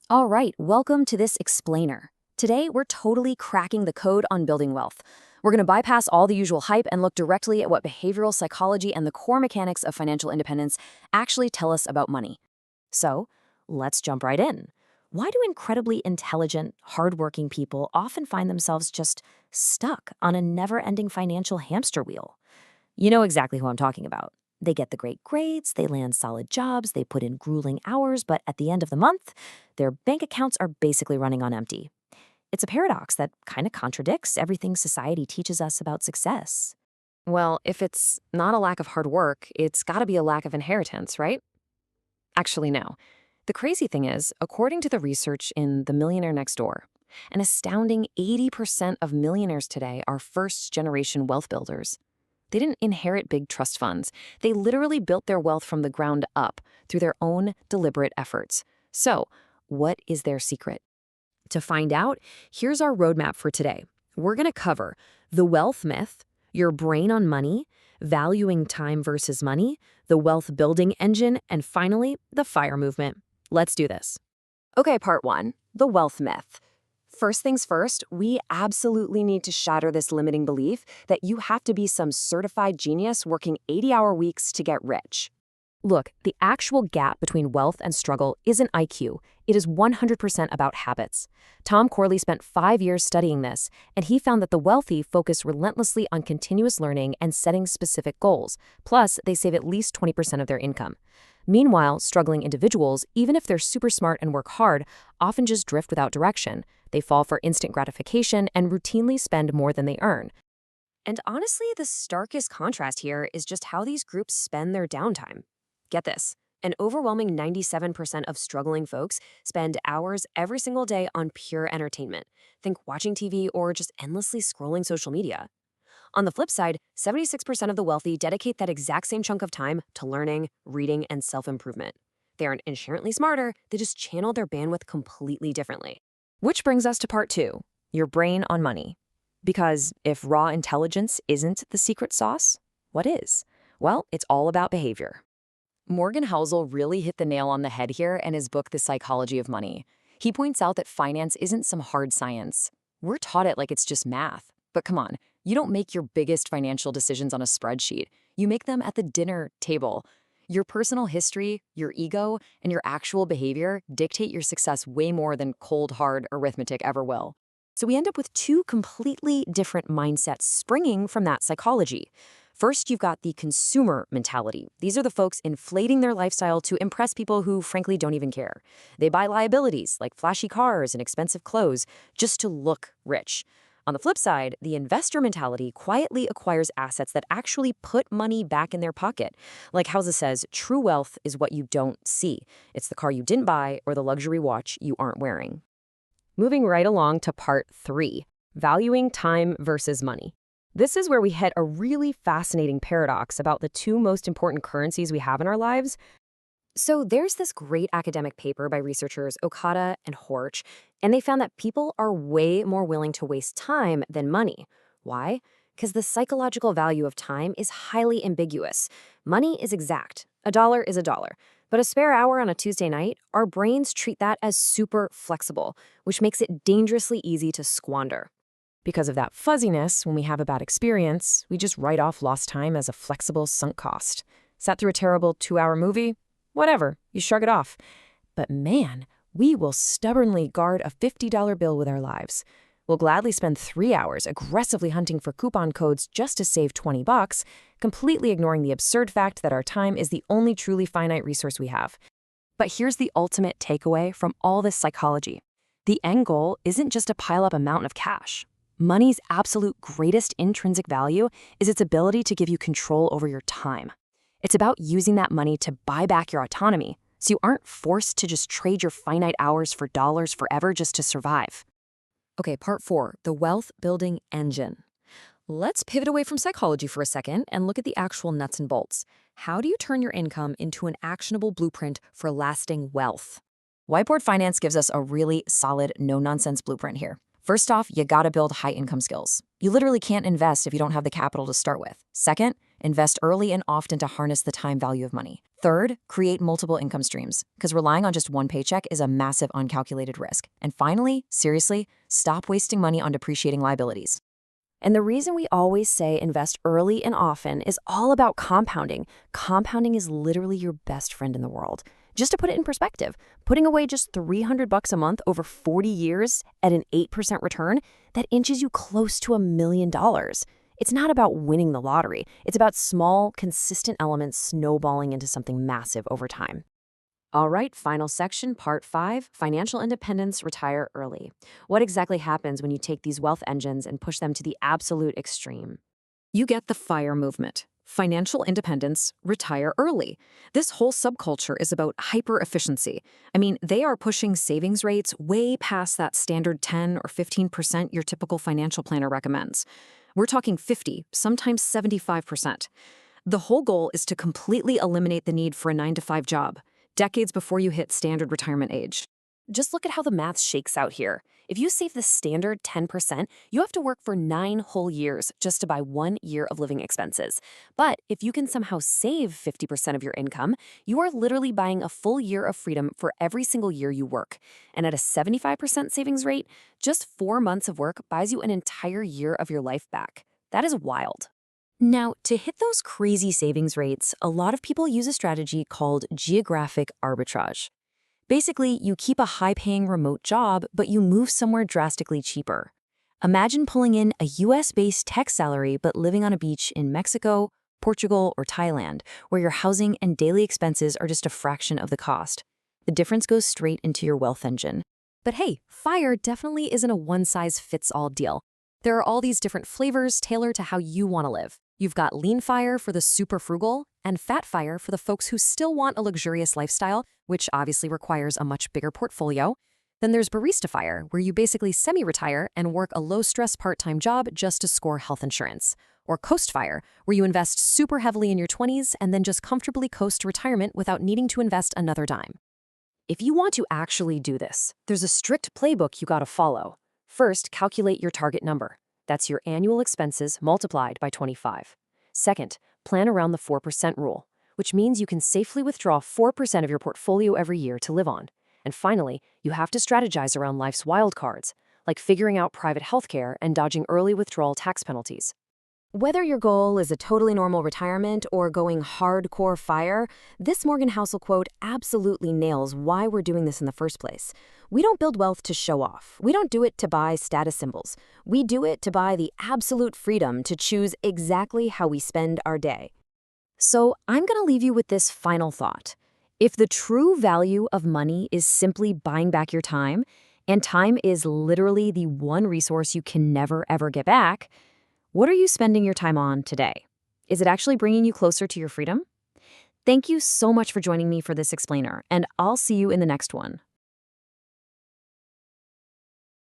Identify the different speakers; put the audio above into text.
Speaker 1: All right, welcome to this explainer. Today, we're totally cracking the code on building wealth. We're going to bypass all the usual hype and look directly at what behavioral psychology and the core mechanics of financial independence actually tell us about money. So, let's jump right in. Why do incredibly intelligent, hardworking people often find themselves just stuck on a never-ending financial hamster wheel? You know exactly who I'm talking about. They get the great grades, they land solid jobs, they put in grueling hours, but at the end of the month, their bank accounts are basically running on empty. It's a paradox that kind of contradicts everything society teaches us about success. Well, if it's not a lack of hard work, it's got to be a lack of inheritance, right? Actually, no. The crazy thing is, according to the research in The Millionaire Next Door, an astounding 80% of millionaires today are first-generation wealth builders. They didn't inherit big trust funds. They literally built their wealth from the ground up through their own deliberate efforts. So, what is their secret? To find out, here's our roadmap for today. We're going to cover the wealth myth, your brain on money, valuing time versus money, the wealth building engine, and finally, the FIRE movement. Let's do this. Okay, part one, the wealth myth. First things first, we absolutely need to shatter this limiting belief that you have to be some certified genius working 80-hour weeks to get rich. Look, the actual gap between wealth and struggle isn't IQ. It is 100% about habits. Tom Corley spent 5 years studying this, and he found that the wealthy focus relentlessly on continuous learning and setting specific goals. Plus, they save at least 20% of their income. Meanwhile, struggling individuals, even if they're super smart and work hard, often just drift without direction. They fall for instant gratification and routinely spend more than they earn. And honestly, the starkest contrast here is just how these groups spend their downtime. Get this. An overwhelming 97% of struggling folks spend hours every single day on pure entertainment. Think watching TV or just endlessly scrolling social media. On the flip side, 76% of the wealthy dedicate that exact same chunk of time to learning, reading, and self-improvement. They aren't inherently smarter, they just channel their bandwidth completely differently. Which brings us to part two, your brain on money. Because if raw intelligence isn't the secret sauce, what is? Well, it's all about behavior. Morgan Housel really hit the nail on the head here in his book, The Psychology of Money. He points out that finance isn't some hard science. We're taught it like it's just math. But come on, you don't make your biggest financial decisions on a spreadsheet. You make them at the dinner table. Your personal history, your ego, and your actual behavior dictate your success way more than cold, hard arithmetic ever will. So we end up with two completely different mindsets springing from that psychology. First, you've got the consumer mentality. These are the folks inflating their lifestyle to impress people who frankly don't even care. They buy liabilities like flashy cars and expensive clothes just to look rich. On the flip side, the investor mentality quietly acquires assets that actually put money back in their pocket. Like House says, true wealth is what you don't see. It's the car you didn't buy or the luxury watch you aren't wearing. Moving right along to part three, valuing time versus money. This is where we hit a really fascinating paradox about the two most important currencies we have in our lives. So there's this great academic paper by researchers Okada and Horch, and they found that people are way more willing to waste time than money. Why? Because the psychological value of time is highly ambiguous. Money is exact. A dollar is a dollar. But a spare hour on a Tuesday night, our brains treat that as super flexible, which makes it dangerously easy to squander. Because of that fuzziness, when we have a bad experience, we just write off lost time as a flexible sunk cost. Sat through a terrible 2-hour movie? Whatever, you shrug it off. But man, we will stubbornly guard a $50 bill with our lives. We'll gladly spend 3 hours aggressively hunting for coupon codes just to save $20, completely ignoring the absurd fact that our time is the only truly finite resource we have. But here's the ultimate takeaway from all this psychology. The end goal isn't just to pile up a mountain of cash. Money's absolute greatest intrinsic value is its ability to give you control over your time. It's about using that money to buy back your autonomy, so you aren't forced to just trade your finite hours for dollars forever just to survive. Okay, part four, the wealth building engine. Let's pivot away from psychology for a second and look at the actual nuts and bolts. How do you turn your income into an actionable blueprint for lasting wealth? Whiteboard Finance gives us a really solid, no-nonsense blueprint here. First off, you gotta build high-income skills. You literally can't invest if you don't have the capital to start with. Second, Invest early and often to harness the time value of money. Third, create multiple income streams, because relying on just one paycheck is a massive uncalculated risk. And finally, seriously, stop wasting money on depreciating liabilities. And the reason we always say invest early and often is all about compounding. Compounding is literally your best friend in the world. Just to put it in perspective, putting away just $300 a month over 40 years at an 8% return, that inches you close to $1 million. It's not about winning the lottery. It's about small, consistent elements snowballing into something massive over time. All right, final section, part 5, financial independence, retire early. What exactly happens when you take these wealth engines and push them to the absolute extreme? You get the FIRE movement. Financial independence, retire early. This whole subculture is about hyper-efficiency. I mean, they are pushing savings rates way past that standard 10 or 15% your typical financial planner recommends. We're talking 50, sometimes 75%. The whole goal is to completely eliminate the need for a 9-to-5 job, decades before you hit standard retirement age. Just look at how the math shakes out here. If you save the standard 10%, you have to work for 9 whole years just to buy 1 year of living expenses. But if you can somehow save 50% of your income, you are literally buying a full year of freedom for every single year you work. And at a 75% savings rate, just 4 months of work buys you an entire year of your life back. That is wild. Now, to hit those crazy savings rates, a lot of people use a strategy called geographic arbitrage. Basically, you keep a high-paying remote job, but you move somewhere drastically cheaper. Imagine pulling in a US-based tech salary but living on a beach in Mexico, Portugal, or Thailand, where your housing and daily expenses are just a fraction of the cost. The difference goes straight into your wealth engine. But hey, FIRE definitely isn't a one-size-fits-all deal. There are all these different flavors tailored to how you want to live. You've got lean FIRE for the super frugal, and fat FIRE for the folks who still want a luxurious lifestyle, which obviously requires a much bigger portfolio. Then there's barista FIRE, where you basically semi-retire and work a low-stress part-time job just to score health insurance. Or coast FIRE, where you invest super heavily in your 20s and then just comfortably coast to retirement without needing to invest another dime. If you want to actually do this, there's a strict playbook you gotta follow. First, calculate your target number. That's your annual expenses multiplied by 25. Second, plan around the 4% rule, which means you can safely withdraw 4% of your portfolio every year to live on. And finally, you have to strategize around life's wildcards, like figuring out private healthcare and dodging early withdrawal tax penalties. Whether your goal is a totally normal retirement or going hardcore FIRE, this Morgan Housel quote absolutely nails why we're doing this in the first place. We don't build wealth to show off. We don't do it to buy status symbols. We do it to buy the absolute freedom to choose exactly how we spend our day. So I'm going to leave you with this final thought. If the true value of money is simply buying back your time, and time is literally the one resource you can never ever get back, what are you spending your time on today? Is it actually bringing you closer to your freedom? Thank you so much for joining me for this explainer, and I'll see you in the next one.